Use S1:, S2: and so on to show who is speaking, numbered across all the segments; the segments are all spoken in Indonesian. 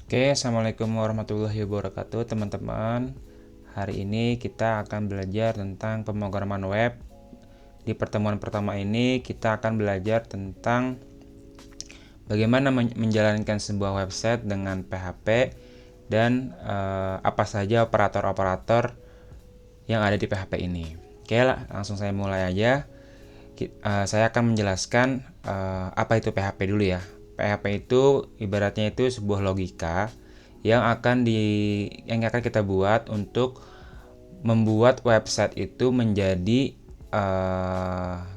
S1: Oke, Assalamualaikum warahmatullahi wabarakatuh teman-teman. Hari ini kita akan belajar tentang pemrograman web. Di pertemuan pertama ini kita akan belajar tentang bagaimana menjalankan sebuah website dengan PHP dan apa saja operator-operator yang ada di PHP ini. Oke, langsung saya mulai aja. Saya akan menjelaskan apa itu PHP dulu ya. PHP itu ibaratnya itu sebuah logika yang akan kita buat untuk membuat website itu menjadi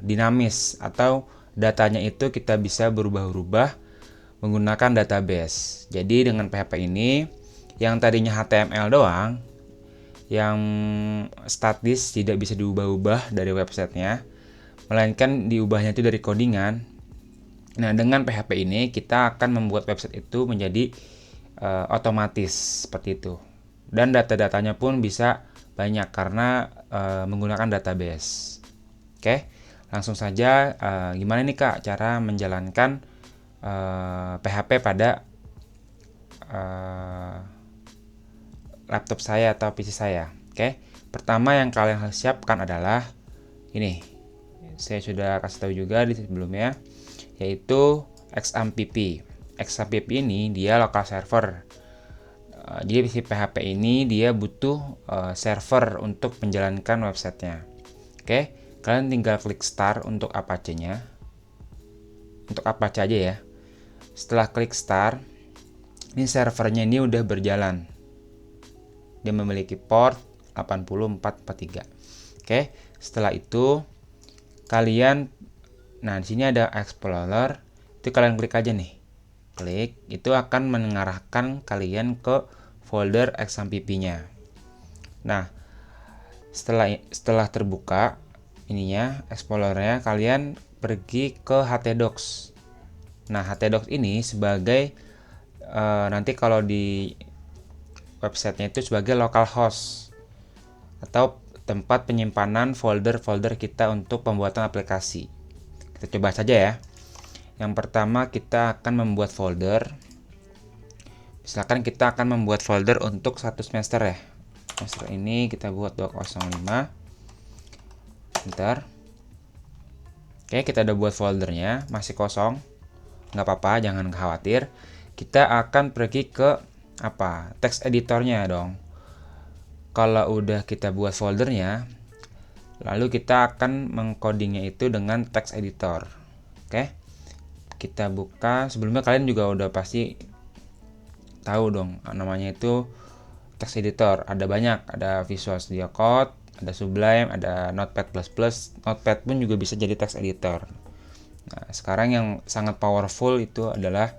S1: dinamis, atau datanya itu kita bisa berubah-ubah menggunakan database. Jadi dengan PHP ini yang tadinya HTML doang, yang statis tidak bisa diubah-ubah dari websitenya, melainkan diubahnya itu dari codingan. Nah, dengan PHP ini kita akan membuat website itu menjadi otomatis seperti itu. Dan data-datanya pun bisa banyak karena menggunakan database. Oke, langsung saja gimana nih Kak cara menjalankan PHP pada laptop saya atau PC saya. Oke, pertama yang kalian harus siapkan adalah ini. Saya sudah kasih tahu juga di sebelumnya, yaitu XAMPP. XAMPP ini dia local server. Jadi si PHP ini dia butuh server untuk menjalankan websitenya. Oke, kalian tinggal klik start untuk Apache-nya. Untuk Apache aja ya. Setelah klik start, ini servernya ini udah berjalan. Dia memiliki port 8443. Oke, setelah itu kalian, nah di sini ada Explorer, itu kalian klik aja nih. Klik, itu akan mengarahkan kalian ke folder XAMPP-nya. Nah, setelah terbuka ininya Explorer-nya, kalian pergi ke htdocs. Nah, htdocs ini sebagai nanti kalau di websitenya itu sebagai localhost atau tempat penyimpanan folder-folder kita untuk pembuatan aplikasi. Kita coba saja ya. Yang pertama kita akan membuat folder. Misalkan kita akan membuat folder untuk satu semester ya. Semester ini kita buat 205. Bentar. Oke, kita udah buat foldernya, masih kosong. Nggak apa-apa, jangan khawatir. Kita akan pergi ke text editornya dong. Kalau udah kita buat foldernya, lalu kita akan mengcodingnya itu dengan text editor. Oke, kita buka. Sebelumnya kalian juga udah pasti tahu dong namanya itu text editor. Ada banyak, ada Visual Studio Code, ada Sublime, ada Notepad++. Notepad pun juga bisa jadi text editor. Nah, sekarang yang sangat powerful itu adalah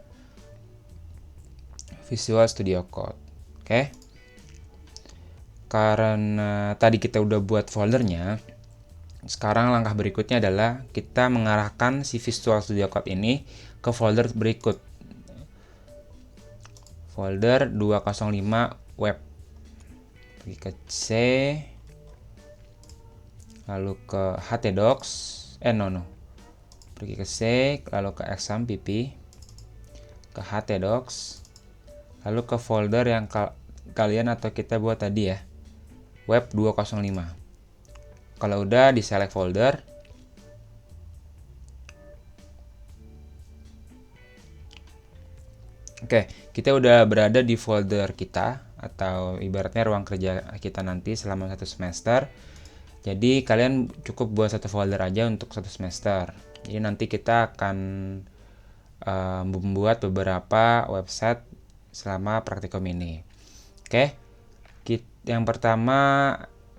S1: Visual Studio Code. Oke. Karena tadi kita udah buat foldernya, sekarang langkah berikutnya adalah kita mengarahkan si Visual Studio Code ini ke folder berikut. Folder 205 web. Pergi ke C, lalu ke htdocs, pergi ke C, lalu ke XAMPP, ke htdocs, lalu ke folder yang kalian atau kita buat tadi ya, web 205. Kalau udah di select folder, oke, kita udah berada di folder kita, atau ibaratnya ruang kerja kita nanti selama satu semester. Jadi kalian cukup buat satu folder aja untuk satu semester. Jadi nanti kita akan membuat beberapa website selama praktikum ini. Oke, yang pertama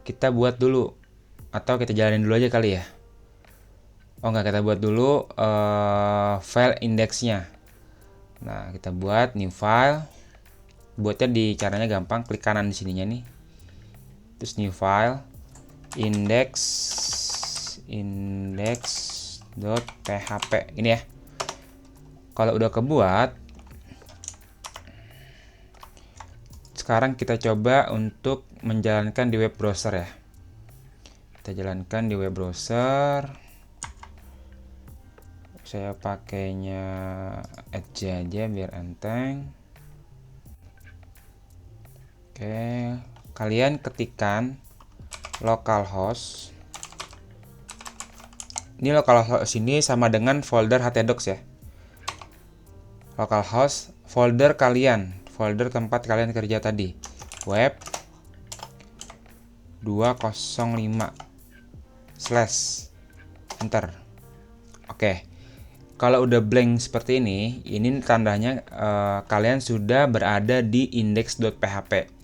S1: kita buat dulu, atau kita jalanin dulu aja kali ya. Kita buat dulu file indexnya. Nah, kita buat new file. Buatnya di caranya gampang, klik kanan di sininya nih. Terus new file, index.php ini ya. Kalau udah kebuat, sekarang kita coba untuk menjalankan di web browser ya. Kita jalankan di web browser. Saya pakainya Edge aja biar enteng. Oke, kalian ketikkan localhost. Ini localhost ini sama dengan folder htdocs ya. Localhost folder kalian, folder tempat kalian kerja tadi. Web 205 slash enter. Oke. Kalau udah blank seperti ini tandanya kalian sudah berada di index.php.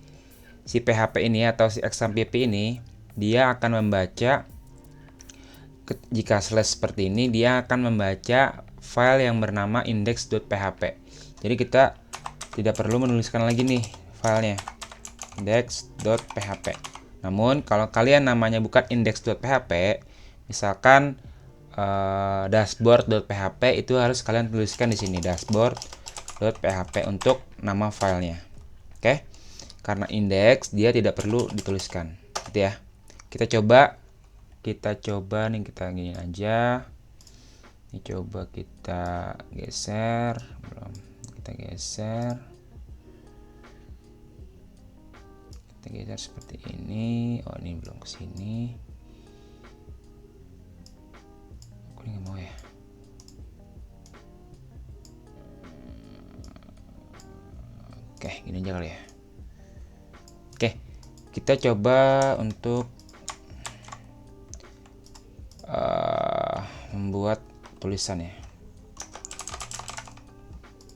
S1: Si PHP ini atau si XAMPP ini dia akan membaca, jika slash seperti ini dia akan membaca file yang bernama index.php. Jadi kita tidak perlu menuliskan lagi nih filenya index.php. Namun kalau kalian namanya bukan index.php, misalkan dashboard.php, itu harus kalian tuliskan di sini dashboard.php untuk nama filenya. Oke. Karena index dia tidak perlu dituliskan. Gitu ya. Kita coba nih, kita gini aja. Ini coba kita geser, belum. Kita geser seperti ini. Oh, ini belum ke sini. Aku nggak mau ya. Oke, gini aja kali ya. Oke, kita coba untuk membuat tulisan ya.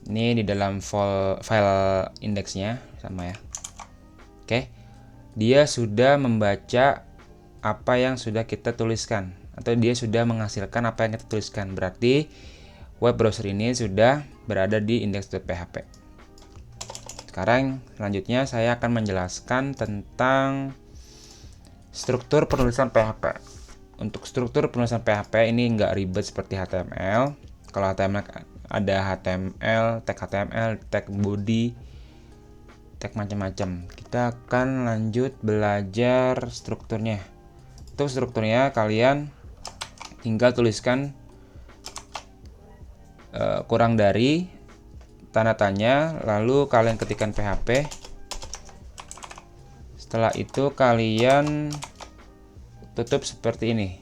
S1: Ini di dalam file indeksnya sama ya. Oke, dia sudah membaca apa yang sudah kita tuliskan, atau dia sudah menghasilkan apa yang kita tuliskan. Berarti web browser ini sudah berada di index.php. Sekarang selanjutnya saya akan menjelaskan tentang struktur penulisan PHP. Untuk struktur penulisan PHP ini nggak ribet seperti HTML. Kalau HTML ada HTML, tag body, tag macam-macam. Kita akan lanjut belajar strukturnya. Untuk strukturnya kalian tinggal tuliskan kurang dari tanda tanya, lalu kalian ketikkan PHP. Setelah itu kalian tutup seperti ini.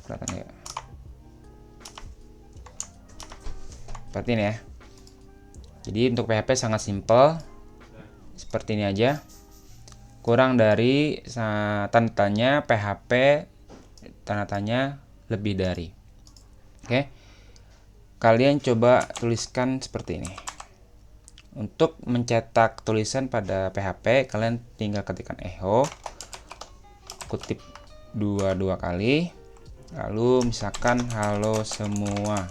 S1: Kelihatan ya? Seperti ini ya. Jadi untuk PHP sangat simpel. Seperti ini aja. Kurang dari tanda tanya PHP, tanda tanya lebih dari. Oke. Kalian coba tuliskan seperti ini. Untuk mencetak tulisan pada PHP, kalian tinggal ketikkan echo, kutip dua kali, lalu misalkan halo semua,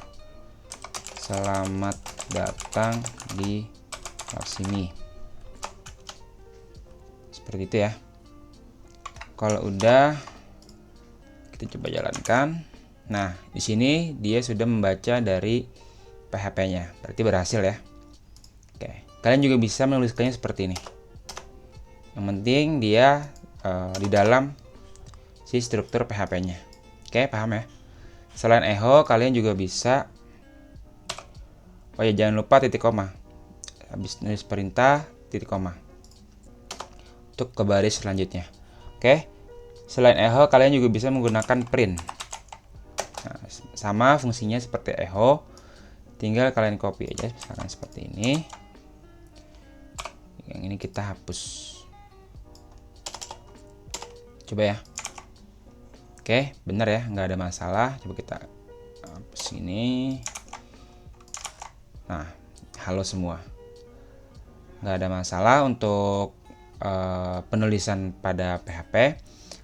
S1: selamat datang di sini. Seperti itu ya. Kalau udah, kita coba jalankan. Nah, di sini dia sudah membaca dari PHP-nya, berarti berhasil ya. Oke, kalian juga bisa menuliskannya seperti ini. Yang penting dia di dalam si struktur PHP-nya. Oke, paham ya? Selain echo, kalian juga bisa. Oh ya, jangan lupa titik koma. Habis nulis perintah, titik koma. Untuk ke baris selanjutnya. Oke. Selain echo, kalian juga bisa menggunakan print. Nah, sama fungsinya seperti echo, tinggal kalian copy aja misalkan seperti ini. Yang ini kita hapus. Coba ya. Oke, benar ya, nggak ada masalah. Coba kita hapus ini. Nah, halo semua. Nggak ada masalah untuk penulisan pada PHP.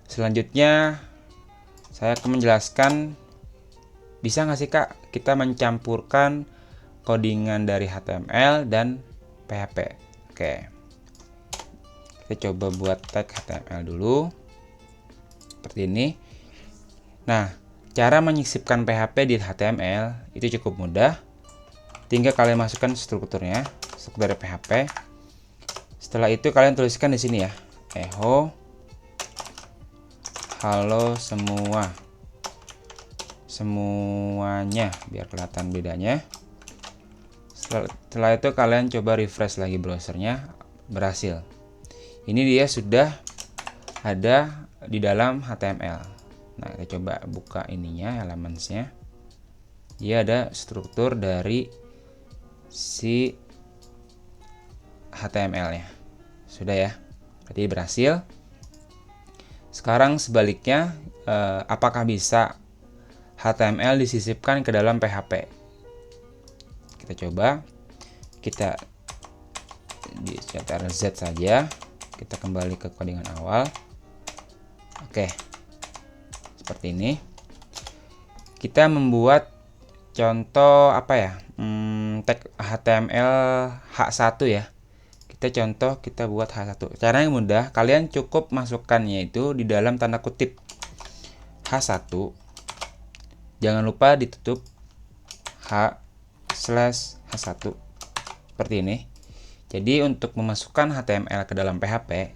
S1: Selanjutnya saya akan menjelaskan, bisa nggak sih Kak kita mencampurkan codingan dari HTML dan PHP. Oke, kita coba buat tag HTML dulu seperti ini. Nah, cara menyisipkan PHP di HTML itu cukup mudah. Tinggal kalian masukkan strukturnya, struktur dari PHP. Setelah itu kalian tuliskan di sini ya, echo halo semuanya, biar kelihatan bedanya. Setelah itu kalian coba refresh lagi browsernya, berhasil. Ini dia sudah ada di dalam HTML. Nah, kita coba buka ininya, elementsnya. Dia ada struktur dari si HTML-nya. Sudah ya, berarti berhasil. Sekarang sebaliknya, apakah bisa HTML disisipkan ke dalam PHP? Kita coba, kita di Ctrl+Z saja, kita kembali ke codingan awal. Oke, seperti ini. Kita membuat contoh apa ya, tag HTML H1 ya. Kita buat H1. Caranya mudah, kalian cukup masukkannya itu di dalam tanda kutip H1. Jangan lupa ditutup H/H1 seperti ini. Jadi untuk memasukkan HTML ke dalam PHP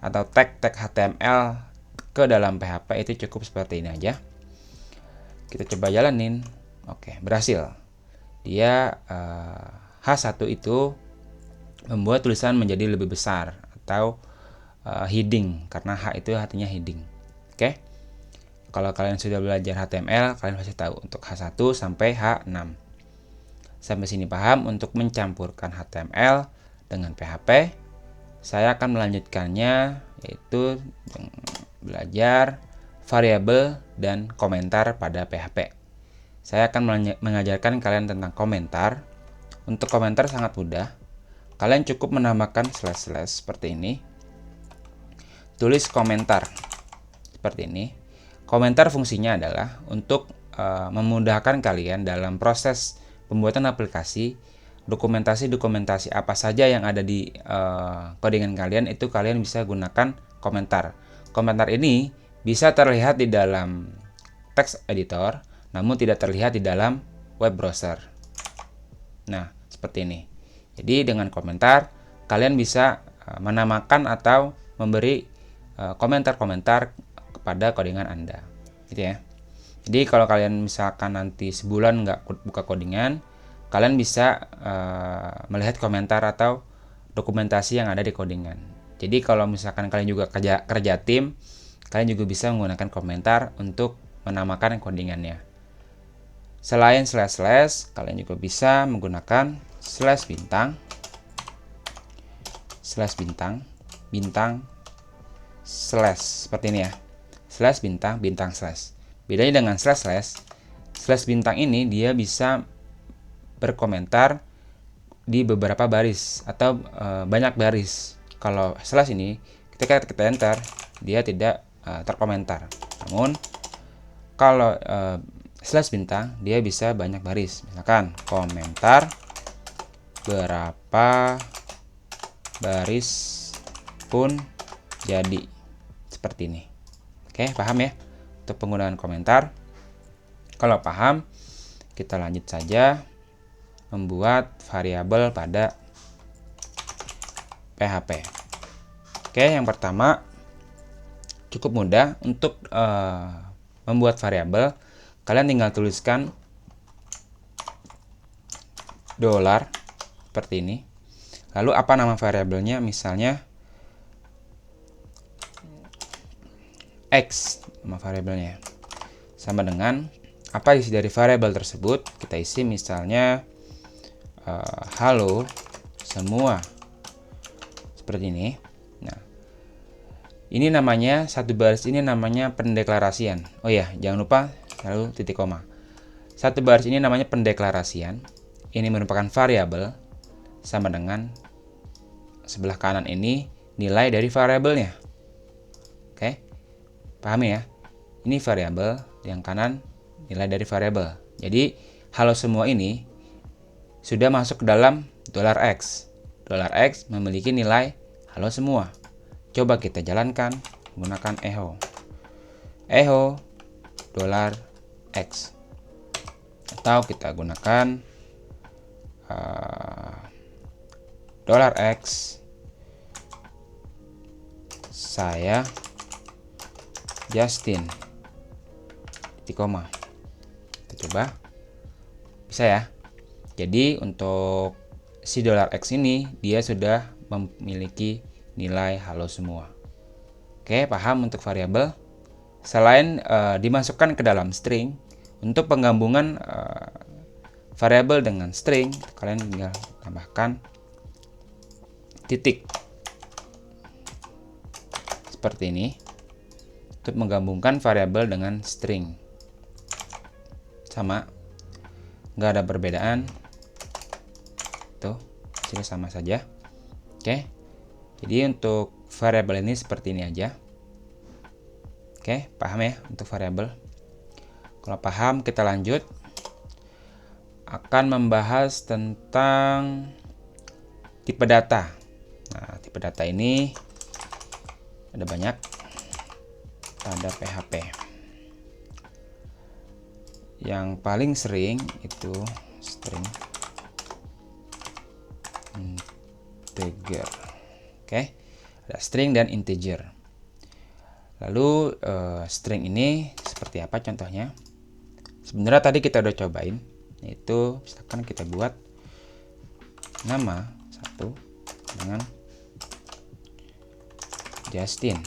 S1: atau tag-tag HTML ke dalam PHP itu cukup seperti ini aja. Kita coba jalanin. Oke, berhasil. Dia H1 itu membuat tulisan menjadi lebih besar atau heading, karena H itu artinya heading. Oke. Kalau kalian sudah belajar HTML, kalian pasti tahu untuk H1 sampai H6. Sampai sini paham untuk mencampurkan HTML dengan PHP. Saya akan melanjutkannya, yaitu belajar variabel dan komentar pada PHP. Saya akan mengajarkan kalian tentang komentar. Untuk komentar sangat mudah. Kalian cukup menambahkan slash seperti ini. Tulis komentar seperti ini. Komentar fungsinya adalah untuk memudahkan kalian dalam proses pembuatan aplikasi. Dokumentasi apa saja yang ada di codingan kalian itu kalian bisa gunakan komentar. Komentar ini bisa terlihat di dalam text editor, namun tidak terlihat di dalam web browser. Nah, seperti ini. Jadi dengan komentar kalian bisa menamakan atau memberi komentar-komentar kepada codingan Anda, gitu ya. Jadi kalau kalian misalkan nanti sebulan nggak buka codingan, kalian bisa melihat komentar atau dokumentasi yang ada di codingan. Jadi kalau misalkan kalian juga kerja tim, kalian juga bisa menggunakan komentar untuk menamakan codingannya. Selain slash, kalian juga bisa menggunakan slash bintang, slash seperti ini ya. Slash bintang slash. Bedanya dengan slash bintang ini dia bisa berkomentar di beberapa baris atau banyak baris. Kalau slash ini ketika kita enter dia tidak terkomentar. Namun kalau slash bintang dia bisa banyak baris. Misalkan komentar berapa baris pun jadi, seperti ini. Oke, paham ya untuk penggunaan komentar? Kalau paham, kita lanjut saja membuat variabel pada PHP. Oke, yang pertama cukup mudah untuk membuat variabel. Kalian tinggal tuliskan $ seperti ini. Lalu apa nama variabelnya? Misalnya X, nama variabelnya. Sama dengan apa isi dari variabel tersebut, kita isi misalnya halo semua, seperti ini. Nah, ini namanya satu baris ini namanya pendeklarasian. Oh ya, jangan lupa lalu titik koma. Satu baris ini namanya pendeklarasian. Ini merupakan variabel, sama dengan sebelah kanan ini nilai dari variabelnya. Oke, pahami ya? Ini variabel, yang kanan nilai dari variabel. Jadi halo semua ini sudah masuk ke dalam $x. $x memiliki nilai halo semua. Coba kita jalankan menggunakan echo $x, atau kita gunakan $x saya Justin, titik koma. Kita coba, bisa ya. Jadi untuk si $x ini dia sudah memiliki nilai halo semua. Oke, paham untuk variabel? Selain dimasukkan ke dalam string, untuk penggabungan variabel dengan string, kalian tinggal tambahkan titik seperti ini untuk menggabungkan variabel dengan string. Sama, nggak ada perbedaan. Tuh, sini sama saja. Oke, jadi untuk variabel ini seperti ini aja. Oke, paham ya untuk variabel? Kalau paham, kita lanjut. Akan membahas tentang tipe data. Nah, tipe data ini ada banyak pada PHP. Yang paling sering itu string, integer. Oke, ada string dan integer. Lalu string ini seperti apa contohnya? Sebenarnya tadi kita udah cobain, yaitu misalkan kita buat nama satu dengan Justin.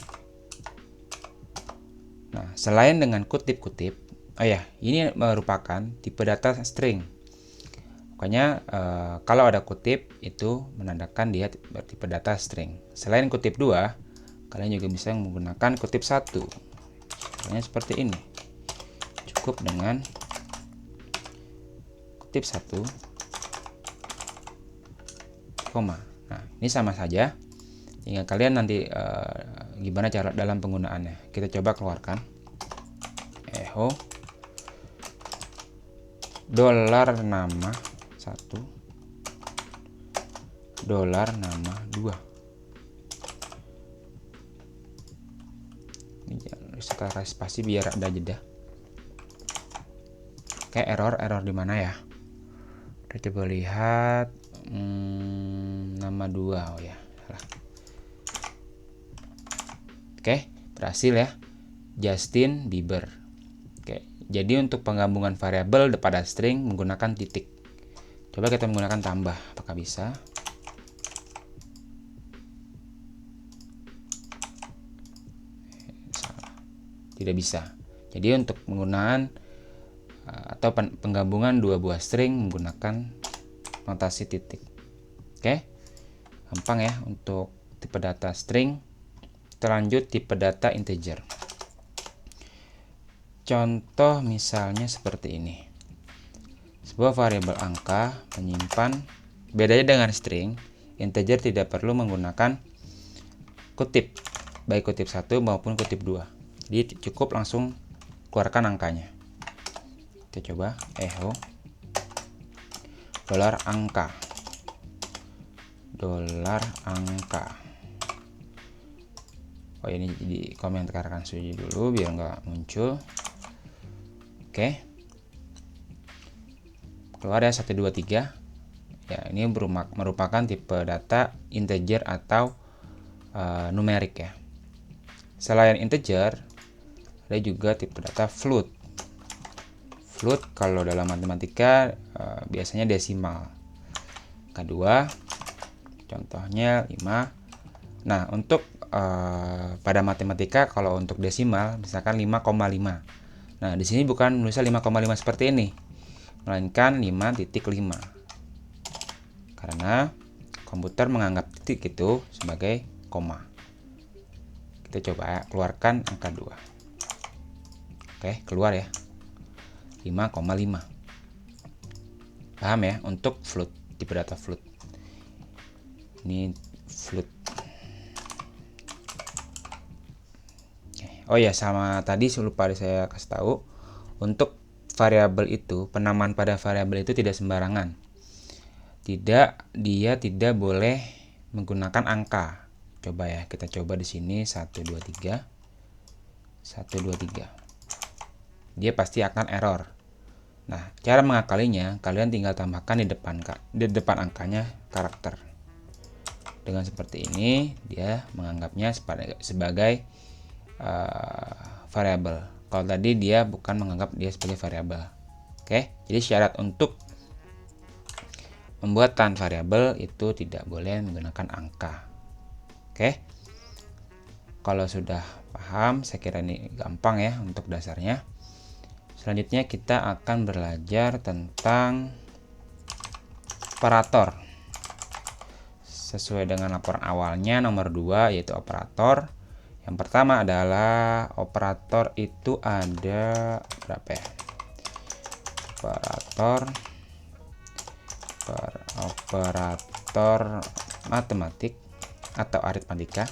S1: Nah, selain dengan kutip-kutip, ini merupakan tipe data string. Makanya kalau ada kutip itu menandakan dia tipe data string. Selain kutip 2, kalian juga bisa menggunakan kutip 1. Contohnya seperti ini. Cukup dengan kutip 1, koma. Nah, ini sama saja. Tinggal kalian nanti gimana cara dalam penggunaannya. Kita coba keluarkan. Echo $ nama 1, $ nama 2. Setelah spasi biar ada jeda. Oke, error di mana ya? Kita coba lihat nama 2. Oh ya, salah. Oke, berhasil ya. Justin Bieber. Oke, jadi untuk penggabungan variabel pada string menggunakan titik. Coba kita menggunakan tambah, apakah bisa? Tidak bisa. Jadi untuk penggunaan atau penggabungan dua buah string menggunakan notasi titik. Oke, gampang ya untuk tipe data string. Kita lanjut tipe data integer. Contoh misalnya seperti ini. Sebuah variabel angka menyimpan, bedanya dengan string, integer tidak perlu menggunakan kutip, baik kutip 1 maupun kutip 2. Jadi cukup langsung keluarkan angkanya. Kita coba echo $angka. Oh, ini di komentarkan saja dulu biar nggak muncul. Oke. Keluar ya 1, 2, 3. Ya, ini merupakan tipe data integer atau numerik ya. Selain integer, ada juga tipe data float. Float kalau dalam matematika biasanya desimal. Kedua, contohnya 5. Nah, untuk pada matematika kalau untuk desimal misalkan 5,5. Nah, di sini bukan nulisnya 5,5 seperti ini, melainkan 5,5. Karena komputer menganggap titik itu sebagai koma. Kita coba keluarkan angka 2. Oke, keluar ya. 5,5. Paham ya untuk float, tipe data float. Ini float. Oh ya, sama tadi lupa saya kasih tahu, untuk variabel itu, penamaan pada variabel itu tidak sembarangan. Dia tidak boleh menggunakan angka. Coba ya, kita coba di sini 1, 2, 3. 1, 2, 3. Dia pasti akan error. Nah, cara mengakalinya, kalian tinggal tambahkan di depan angkanya karakter. Dengan seperti ini, dia menganggapnya sebagai variabel. Kalau tadi dia bukan menganggap dia sebagai variabel. Oke, jadi syarat untuk pembuatan variabel itu tidak boleh menggunakan angka. Oke. Kalau sudah paham, saya kira ini gampang ya untuk dasarnya. Selanjutnya kita akan belajar tentang operator. Sesuai dengan laporan awalnya nomor 2 yaitu operator. Yang pertama adalah operator itu ada berapa ya? Operator matematik atau aritmatika.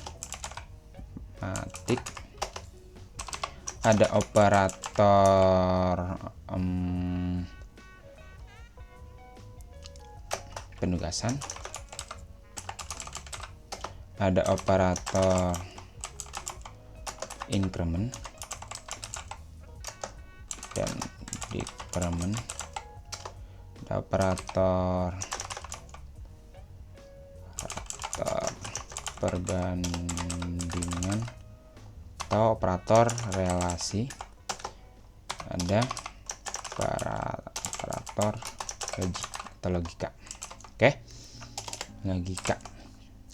S1: Ada operator penugasan, ada operator increment dan decrement, ada operator perbandingan atau operator relasi, ada operator logika. Oke, logika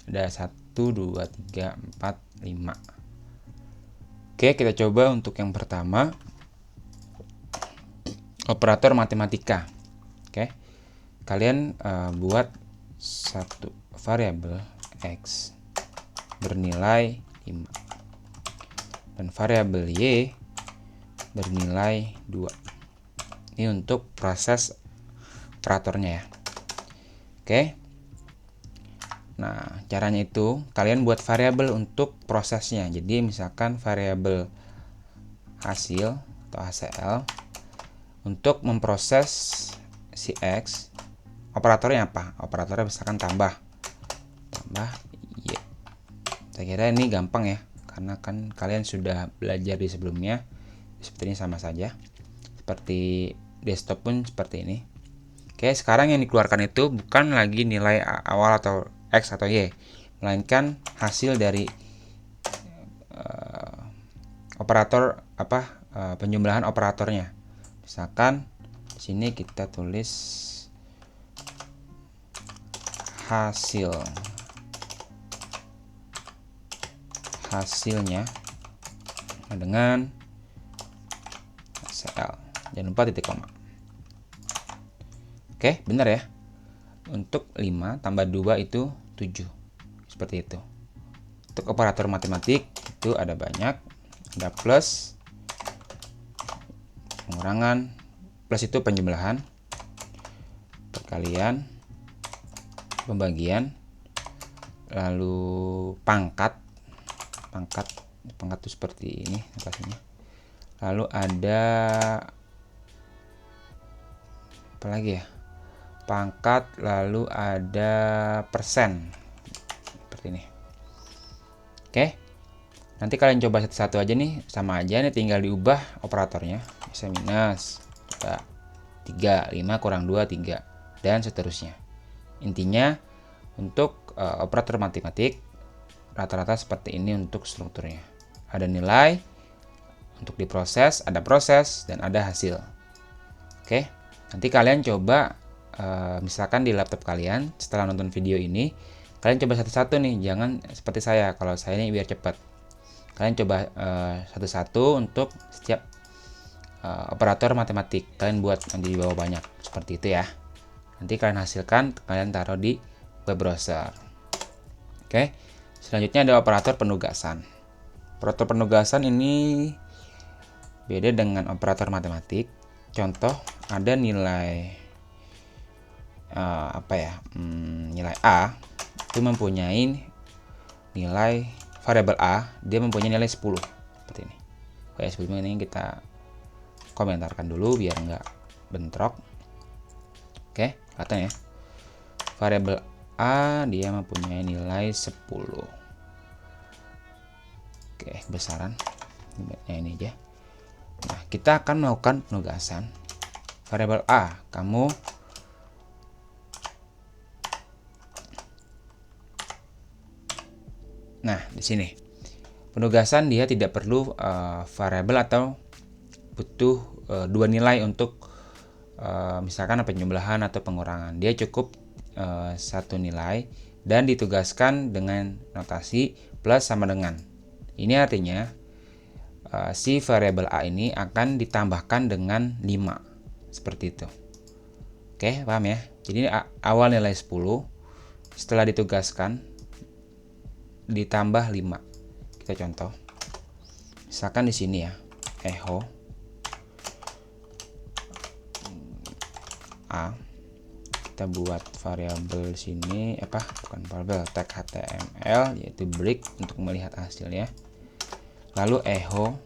S1: ada 1, 2, 3, 4, 5. Oke, kita coba untuk yang pertama, operator matematika. Oke, kalian buat satu variabel x bernilai 5 dan variabel y bernilai 2. Ini untuk proses operatornya ya. Oke. Nah, caranya itu kalian buat variabel untuk prosesnya. Jadi misalkan variabel hasil atau HCL untuk memproses si X, operatornya apa? Operatornya misalkan tambah Y. Saya kira ini gampang ya, karena kan kalian sudah belajar di sebelumnya. Seperti ini sama saja. Seperti desktop pun seperti ini. Oke, sekarang yang dikeluarkan itu bukan lagi nilai awal atau X atau Y, melainkan hasil dari operator penjumlahan operatornya. Misalkan di sini kita tulis hasilnya dengan HCL. Jangan lupa titik koma. Oke, benar ya. Untuk 5 tambah 2 itu 7. Seperti itu. Untuk operator matematik itu ada banyak. Ada plus, pengurangan, plus itu penjumlahan, perkalian, pembagian, lalu pangkat itu seperti ini notasinya. Lalu ada apa lagi ya? Pangkat, lalu ada persen seperti ini. Oke, nanti kalian coba satu-satu aja nih, sama aja nih, tinggal diubah operatornya. Bisa minus 3, 5 kurang 2, 3 dan seterusnya. Intinya untuk operator matematik rata-rata seperti ini untuk strukturnya. Ada nilai untuk diproses, ada proses, dan ada hasil. Oke, nanti kalian coba misalkan di laptop kalian setelah nonton video ini, kalian coba satu-satu nih, jangan seperti saya. Kalau saya ini biar cepat, kalian coba satu-satu untuk setiap operator matematik. Kalian buat nanti di bawah banyak seperti itu ya. Nanti kalian hasilkan, kalian taruh di web browser. Oke, selanjutnya ada operator penugasan. Operator penugasan ini beda dengan operator matematik. Contoh, ada nilai nilai A itu mempunyai nilai variabel A, dia mempunyai nilai 10 seperti ini. Oke, sebelumnya ini kita komentarkan dulu biar nggak bentrok. Oke, kelihatan ya. Variabel A dia mempunyai nilai 10. Oke, besaran ini aja. Nah, kita akan melakukan penugasan variabel A. Nah, di sini penugasan dia tidak perlu variabel atau butuh dua nilai untuk misalkan penjumlahan atau pengurangan. Dia cukup satu nilai dan ditugaskan dengan notasi plus sama dengan. Ini artinya si variabel A ini akan ditambahkan dengan 5. Seperti itu. Oke, paham ya? Jadi awal nilai 10, setelah ditugaskan ditambah 5. Kita contoh. Misalkan di sini ya, echo A. Kita buat variabel sini bukan variabel, tag HTML yaitu break untuk melihat hasilnya. Lalu echo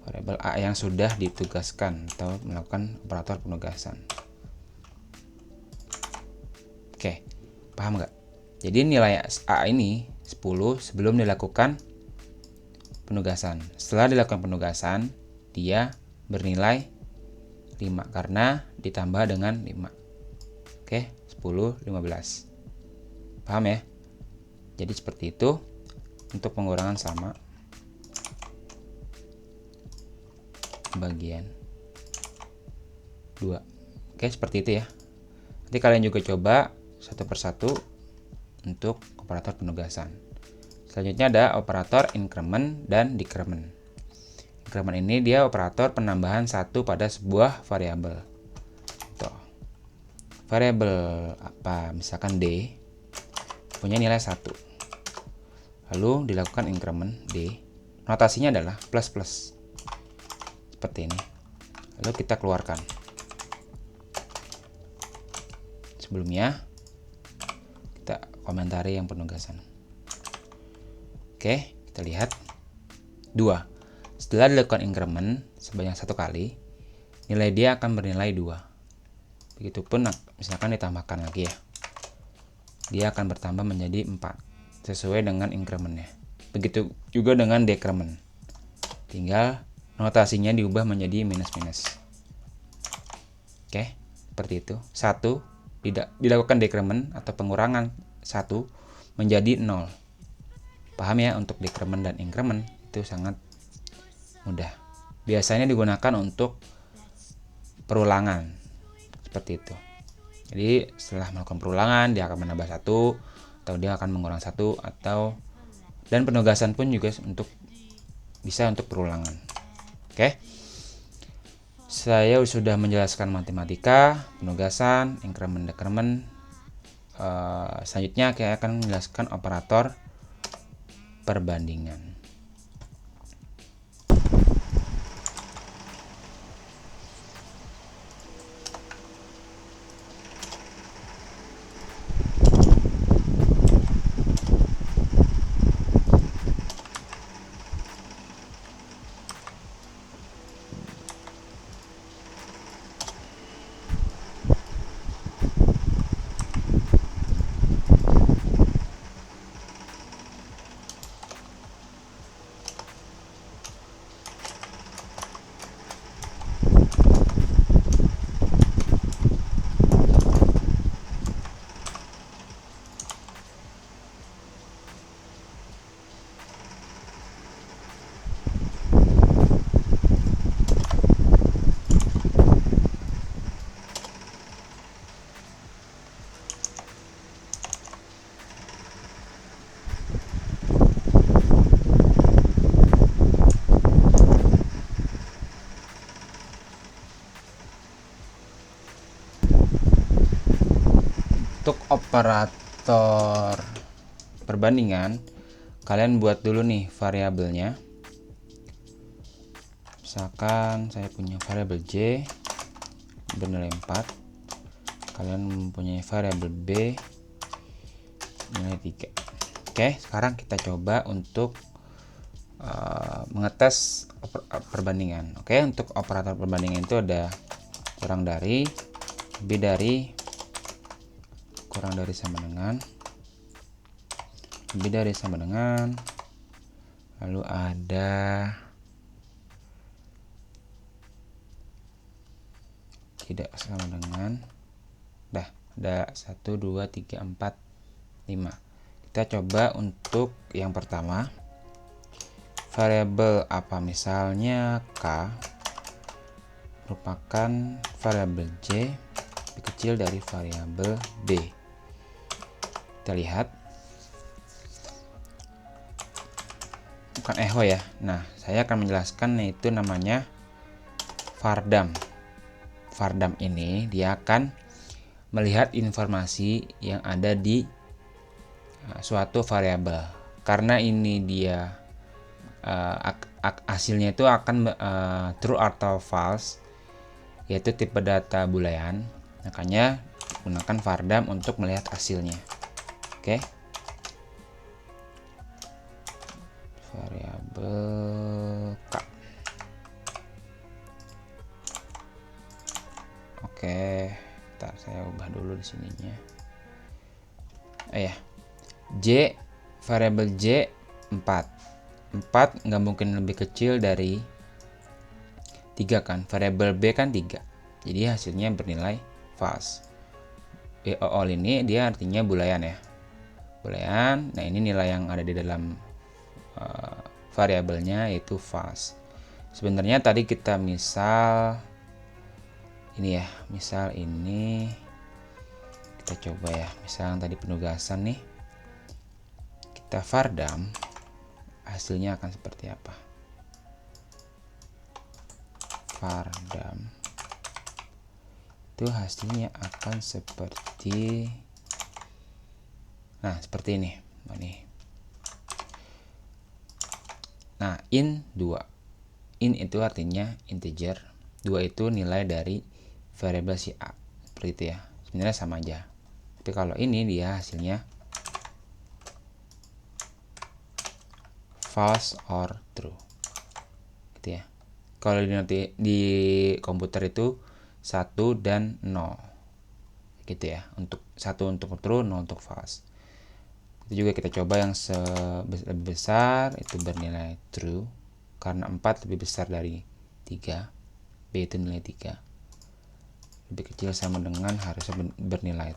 S1: variabel A yang sudah ditugaskan atau melakukan operator penugasan. Oke, paham nggak? Jadi nilai A ini 10 sebelum dilakukan penugasan. Setelah dilakukan penugasan, dia bernilai 5 karena ditambah dengan 5. Oke, 10, 15. Paham ya? Jadi seperti itu untuk pengurangan sama bagian 2. Oke, seperti itu ya. Nanti kalian juga coba satu persatu untuk operator penugasan. Selanjutnya ada operator increment dan decrement. Increment ini dia operator penambahan satu pada sebuah variabel. Tuh. Variabel misalkan D punya nilai 1. Lalu dilakukan increment D. Notasinya adalah plus plus. Seperti ini. Lalu kita keluarkan. Sebelumnya kita komentari yang penugasan. Oke, kita lihat 2. Setelah dilakukan increment sebanyak 1 kali, nilai dia akan bernilai 2. Begitupun misalkan ditambahkan lagi ya. Dia akan bertambah menjadi 4 sesuai dengan incrementnya. Begitu juga dengan decrement. Tinggal notasinya diubah menjadi minus-minus. Oke, seperti itu. 1 dilakukan decrement atau pengurangan 1 menjadi 0. Paham ya, untuk decrement dan increment itu sangat mudah. Biasanya digunakan untuk perulangan. Seperti itu. Jadi setelah melakukan perulangan dia akan menambah 1 atau dia akan mengurang 1 dan penugasan pun juga bisa untuk perulangan. Oke. Saya sudah menjelaskan matematika, penugasan, increment, decrement. Selanjutnya saya akan menjelaskan operator perbandingan. Untuk operator perbandingan, kalian buat dulu nih variabelnya. Misalkan saya punya variabel J bernilai 4. Kalian mempunyai variabel B nilai 3. Oke, sekarang kita coba untuk mengetes perbandingan. Oke, untuk operator perbandingan itu ada kurang dari, lebih dari, kurang dari sama dengan, lebih dari sama dengan, lalu ada tidak sama dengan. Ada 1, 2, 3, 4, 5. Kita coba untuk yang pertama, variabel misalnya K merupakan variabel J lebih kecil dari variabel B. Kita lihat. Bukan echo ya. Nah, saya akan menjelaskan, yaitu namanya vardam. Vardam ini dia akan melihat informasi yang ada di suatu variabel. Karena ini dia hasilnya itu akan true atau false, yaitu tipe data boolean. Makanya gunakan vardam untuk melihat hasilnya. Oke. Variabel K. Oke, ntar saya ubah dulu di sininya. Ya, J, variabel J 4 nggak mungkin lebih kecil dari 3 kan, variabel B kan 3, jadi hasilnya bernilai false. All ini dia artinya boolean ya, boolean. Nah, ini nilai yang ada di dalam variabelnya yaitu false. Sebenarnya tadi kita misal ini ya, misal ini kita coba ya, misal tadi penugasan nih, kita vardam, hasilnya akan seperti apa. Vardam itu hasilnya akan seperti, nah seperti ini. Nah, in 2, in itu artinya integer, 2 itu nilai dari variabel si A, seperti itu ya. Sebenarnya sama aja, tapi kalau ini dia hasilnya false or true, gitu ya. Kalau nanti di komputer itu 1 dan 0, gitu ya. Untuk 1 untuk true, 0 untuk false. Itu juga kita coba yang lebih besar itu bernilai true, karena 4 lebih besar dari 3. B itu nilai 3. Lebih kecil sama dengan harusnya bernilai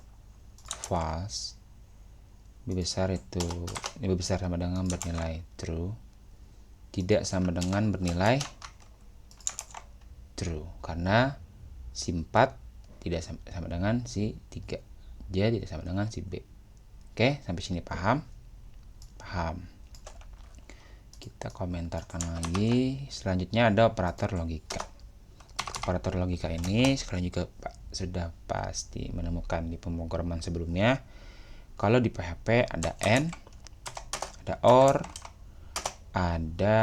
S1: false. Lebih besar sama dengan bernilai true. Tidak sama dengan bernilai true, karena si 4 tidak sama dengan si 3. Dia tidak sama dengan si B. Oke, sampai sini paham? Paham. Kita komentarkan lagi. Selanjutnya ada operator logika. Operator logika ini sekalian juga sudah pasti menemukan di pemrograman sebelumnya. Kalau di PHP ada AND, ada OR, ada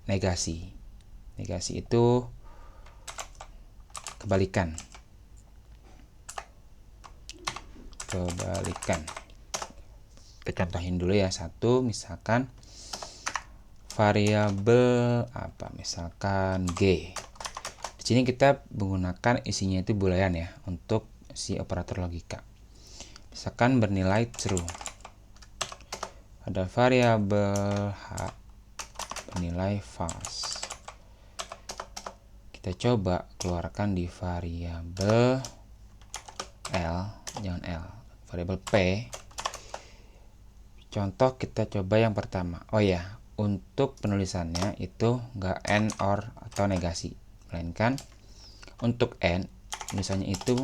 S1: negasi. Negasi itu kebalikan. Kita contohin dulu ya satu, misalkan variabel apa, misalkan G. Di sini kita menggunakan isinya itu boolean ya untuk si operator logika. Misalkan bernilai true. Ada variabel H bernilai false. Kita coba keluarkan di variabel L, jangan L, variabel P. Contoh kita coba yang pertama. Oh ya, untuk penulisannya itu nggak AND, OR, atau negasi, melainkan untuk AND misalnya itu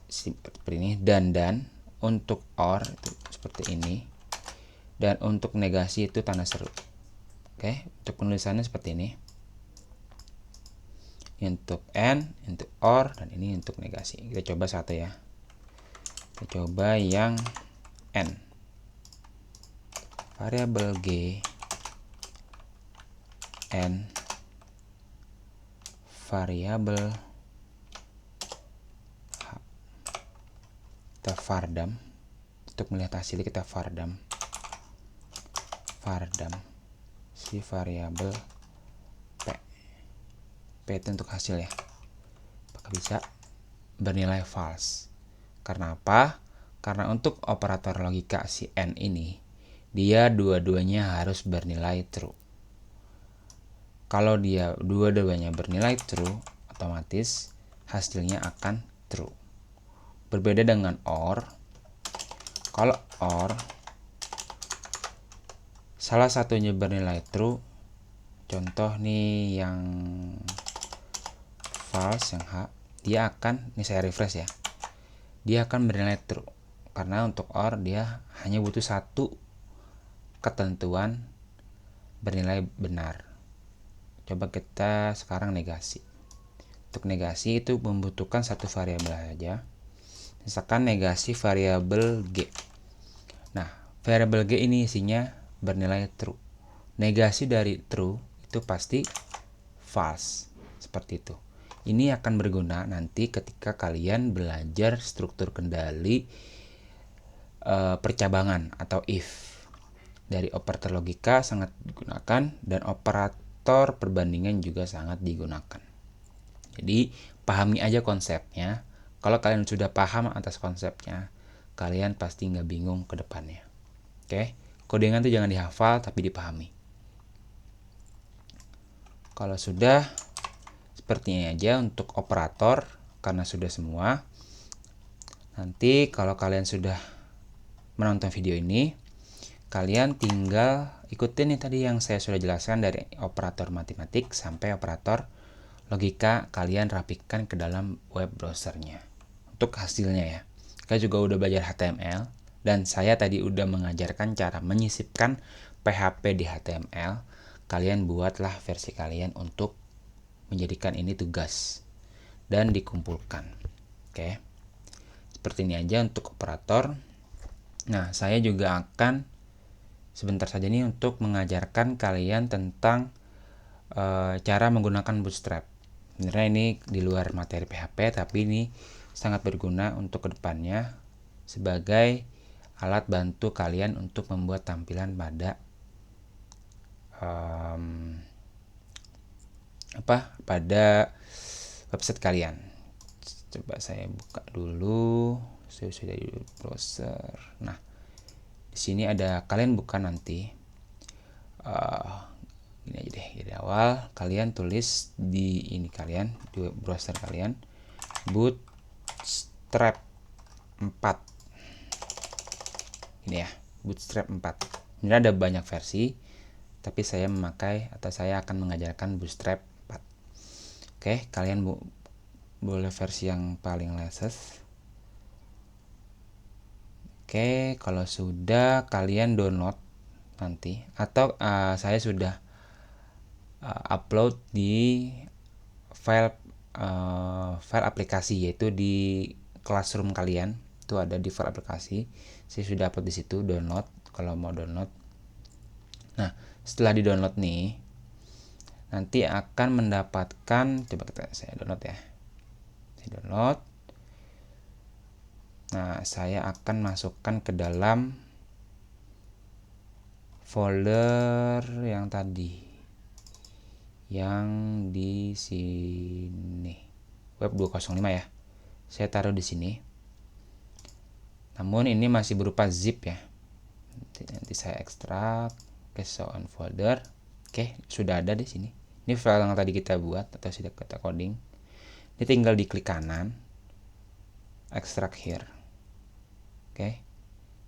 S1: seperti ini, dan untuk OR itu seperti ini, dan untuk negasi itu tanda seru. Oke, untuk penulisannya seperti ini. Untuk AND, untuk OR, dan ini untuk negasi. Kita coba satu ya. Kita coba yang N. Variabel G, N, variabel H. Kita vardam. Untuk melihat hasilnya kita vardam si variabel P. P itu untuk hasil ya. Apakah bisa bernilai false? Karena apa? Karena untuk operator logika si N ini, dia dua-duanya harus bernilai true. Kalau dia dua-duanya bernilai true, otomatis hasilnya akan true. Berbeda dengan OR. Kalau OR, salah satunya bernilai true, contoh nih yang false, yang H, dia akan, ini saya refresh ya, dia akan bernilai true. Karena untuk OR dia hanya butuh satu ketentuan bernilai benar. Coba kita sekarang negasi. Untuk negasi itu membutuhkan satu variabel saja. Misalkan negasi variabel G. Nah, variabel G ini isinya bernilai true. Negasi dari true itu pasti false. Seperti itu. Ini akan berguna nanti ketika kalian belajar struktur kendali percabangan atau if. Dari operator logika sangat digunakan dan operator perbandingan juga sangat digunakan. Jadi pahami aja konsepnya. Kalau kalian sudah paham atas konsepnya, kalian pasti nggak bingung ke depannya. Oke, codingan tuh jangan dihafal tapi dipahami. Kalau sudah, seperti ini aja untuk operator karena sudah semua. Nanti kalau kalian sudah menonton video ini, kalian tinggal ikutin nih tadi yang saya sudah jelaskan dari operator matematik sampai operator logika, kalian rapikan ke dalam web browsernya untuk hasilnya ya. Kita juga udah belajar HTML dan saya tadi udah mengajarkan cara menyisipkan PHP di HTML. Kalian buatlah versi kalian untuk menjadikan ini tugas dan dikumpulkan. Oke. Seperti ini aja untuk operator. Nah, saya juga akan sebentar saja nih untuk mengajarkan kalian tentang cara menggunakan Bootstrap. Sebenarnya ini di luar materi PHP, tapi ini sangat berguna untuk kedepannya sebagai alat bantu kalian untuk membuat tampilan pada pada website kalian. Coba saya buka dulu. Saya sudah di browser. Nah, di sini ada kalian buka nanti. Ini aja deh dari awal kalian tulis di ini kalian di web browser kalian Bootstrap 4 ini ya, Bootstrap 4. Ini ada banyak versi tapi saya memakai atau saya akan mengajarkan Bootstrap 4. Oke, kalian boleh versi yang paling latest. Oke, kalau sudah kalian download nanti atau saya sudah upload di file aplikasi, yaitu di Classroom kalian itu ada di file aplikasi. Saya sudah upload di situ, download kalau mau download. Nah, setelah di download nih nanti akan mendapatkan, coba saya download ya. Saya download. Nah, saya akan masukkan ke dalam folder yang tadi, yang di sini web 205 ya. Saya taruh di sini. Namun ini masih berupa zip ya. Nanti saya ekstrak ke show on folder. Oke, sudah ada di sini. Ini file yang tadi kita buat atau sudah kita coding. Ini tinggal diklik kanan, extract here. Oke.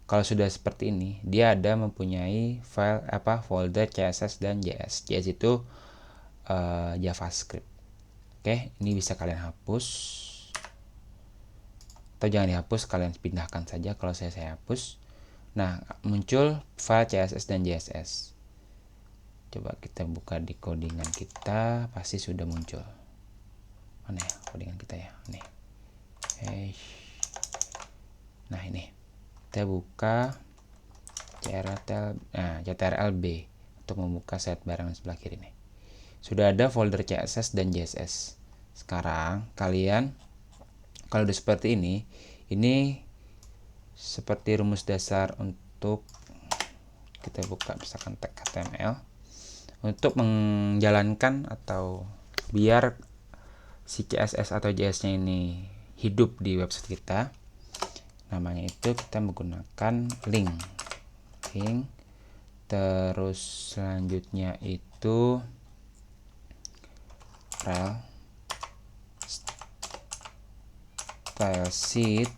S1: Kalau sudah seperti ini, dia ada mempunyai file folder CSS dan JS. JS itu JavaScript. Oke, ini bisa kalian hapus atau jangan dihapus, kalian pindahkan saja. Kalau saya hapus. Nah, muncul file CSS dan JSS. Coba kita buka di codingan kita, pasti sudah muncul. Mana ya codingan kita ya? Nih. Nah, ini. Kita buka CTRL-B untuk membuka set barang di sebelah kiri nih. Sudah ada folder CSS dan JSS. Sekarang kalian kalau udah seperti ini seperti rumus dasar untuk kita buka misalkan tag HTML untuk menjalankan atau biar si CSS atau JS-nya ini hidup di website kita. Namanya itu kita menggunakan link. Terus selanjutnya itu rel style sheet,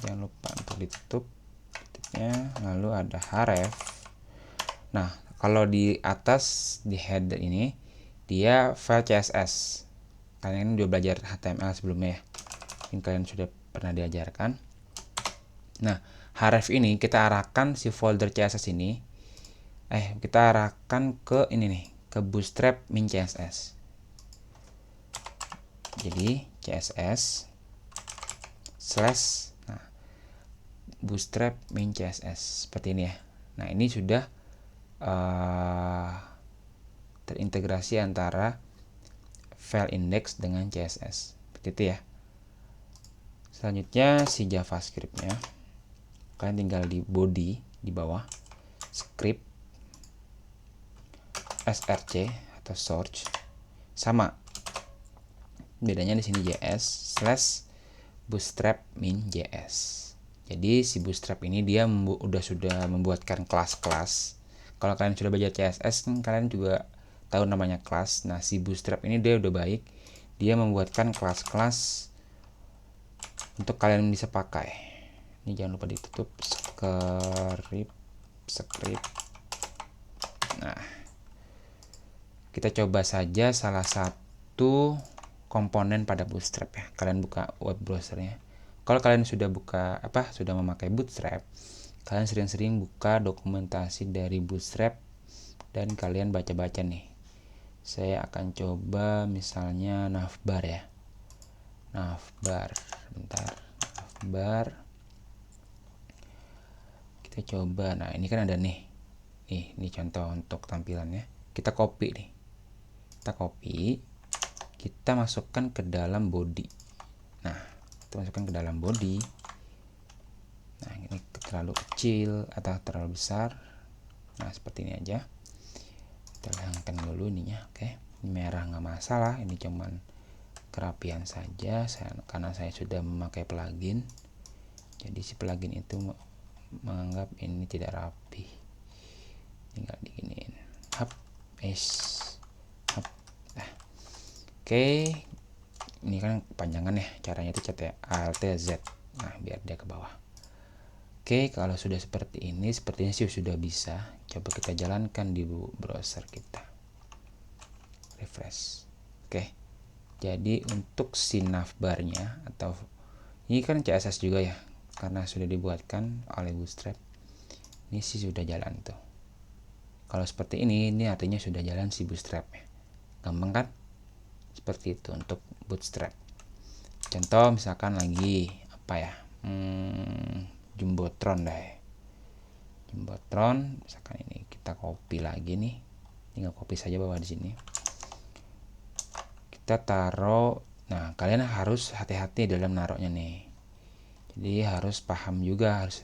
S1: jangan lupa untuk ditutup tutupnya, lalu ada href. Nah, kalau di atas di header ini dia file CSS. Kalian udah belajar HTML sebelumnya ya, mungkin kalian sudah pernah diajarkan. Nah, href ini kita arahkan si folder CSS ini, kita arahkan ke ini nih, ke bootstrap min CSS. Jadi CSS slash bootstrap min CSS seperti ini ya. Nah, ini sudah terintegrasi antara file index dengan CSS seperti itu ya. Selanjutnya si JavaScript-nya, kalian tinggal di body di bawah script src atau search, sama bedanya di sini JS slash bootstrap min JS. Jadi si bootstrap ini dia sudah membuatkan kelas-kelas. Kalau kalian sudah belajar CSS kan kalian juga tahu namanya kelas. Nah, si bootstrap ini dia udah baik, dia membuatkan kelas-kelas untuk kalian bisa pakai. Ini jangan lupa ditutup script. Nah, kita coba saja salah satu komponen pada bootstrap ya. Kalian buka web browsernya. Kalau kalian sudah sudah memakai bootstrap, kalian sering-sering buka dokumentasi dari bootstrap dan kalian baca-baca nih. Saya akan coba misalnya navbar ya. Navbar, bentar. Navbar. Kita coba. Nah, ini kan ada nih. Ini contoh untuk tampilannya. Kita copy nih. Kita masukkan ke dalam body. Nah, kita masukkan ke dalam body. Nah, ini terlalu kecil atau terlalu besar. Nah, seperti ini aja. Kita hilangkan dulu ininya. Oke, ini merah nggak masalah. Ini cuman kerapian saja. Karena saya sudah memakai plugin. Jadi si plugin itu menganggap ini tidak rapi. Tinggal diginiin. Oke, ini kan kepanjangan ya. Caranya itu cat ya, Alt Z. Nah, biar dia ke bawah. Oke, kalau sudah seperti ini, sepertinya sih sudah bisa. Coba kita jalankan di browser kita. Refresh. Oke. Jadi untuk si navbarnya atau ini kan CSS juga ya, karena sudah dibuatkan oleh Bootstrap. Ini sih sudah jalan tuh. Kalau seperti ini artinya sudah jalan si Bootstrap ya. Gampang kan? Seperti itu untuk Bootstrap. Contoh misalkan lagi apa ya? Jumbotron deh. Jumbotron, misalkan ini kita copy lagi nih. Tinggal copy saja bawah di sini. Kita taruh. Nah, kalian harus hati-hati dalam naruhnya nih. Jadi harus paham juga harus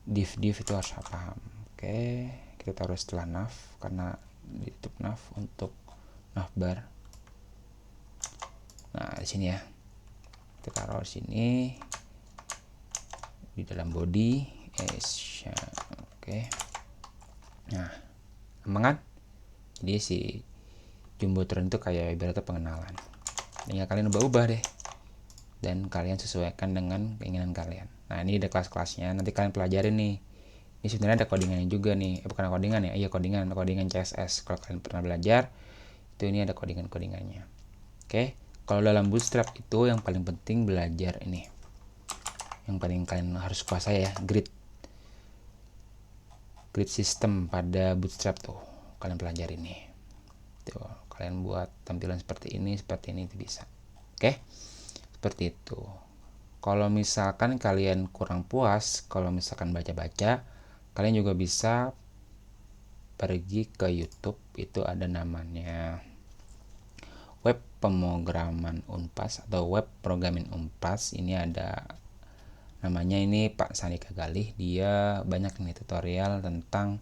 S1: div itu harus paham. Oke, kita taruh setelah nav karena ditutup nav untuk navbar. Nah, di sini ya. Kita taruh di sini di dalam body. Oke. Nah, gampang kan? Jadi si Jumbotron itu kayak ibaratnya pengenalan. Tinggal kalian ubah-ubah deh. Dan kalian sesuaikan dengan keinginan kalian. Nah, ini ada kelas-kelasnya. Nanti kalian pelajarin nih. Ini sebenarnya ada codingannya juga nih. Bukan codingan ya. Iya, codingan CSS. Kalau kalian pernah belajar, itu ini ada codingannya. Oke. Kalau dalam Bootstrap itu yang paling penting belajar ini. Yang paling kalian harus kuasai ya, grid system pada Bootstrap tuh. Kalian pelajari nih. Tuh, kalian buat tampilan seperti ini itu bisa. Oke. Seperti itu. Kalau misalkan kalian kurang puas, kalau misalkan baca-baca, kalian juga bisa pergi ke YouTube. Itu ada namanya web pemrograman Unpas atau web programming Unpas. Ini ada namanya ini Pak Sanika Galih. Dia banyak nih tutorial tentang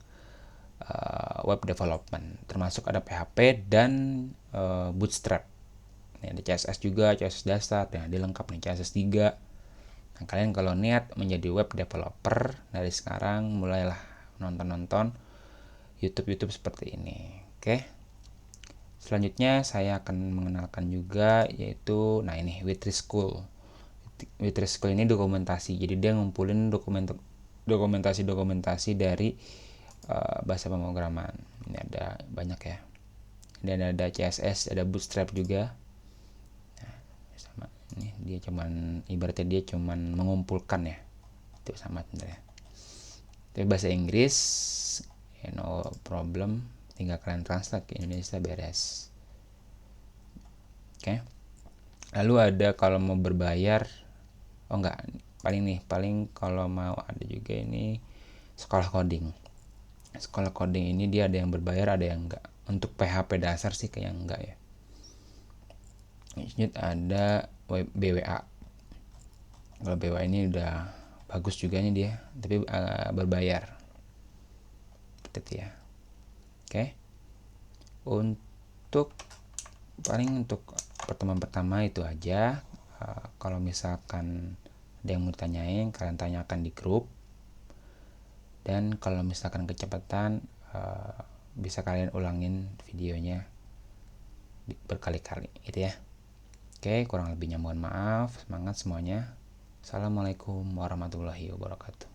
S1: web development, termasuk ada PHP dan Bootstrap. Ini ada CSS juga, CSS dasar, nah dia lengkap nih CSS 3. Nah, kalian kalau niat menjadi web developer dari sekarang mulailah nonton YouTube seperti ini. Oke. Selanjutnya saya akan mengenalkan juga yaitu ini Witry School. Witry School ini dokumentasi. Jadi dia ngumpulin dokumentasi dari bahasa pemrograman. Ini ada banyak ya. dan ada CSS, ada Bootstrap juga. Nah, sama ini dia cuman ibaratnya dia cuman mengumpulkan ya, itu sama sebenarnya. Tapi bahasa Inggris ya no problem, tinggal kalian translate ke Indonesia beres. Oke. Lalu ada kalau mau berbayar, oh enggak, paling kalau mau ada juga ini sekolah coding. Sekolah coding ini dia ada yang berbayar, ada yang enggak. Untuk PHP dasar sih kayak enggak ya. Ini ada BWA. Kalau BWA ini udah bagus juga nih dia, tapi berbayar. Seperti ya. Oke. Untuk pertemuan pertama itu aja. Kalau misalkan ada yang mau ditanyain, kalian tanyakan di grup. Dan kalau misalkan kecepatan, bisa kalian ulangin videonya berkali-kali gitu ya. Oke, kurang lebihnya mohon maaf. Semangat semuanya. Assalamualaikum warahmatullahi wabarakatuh.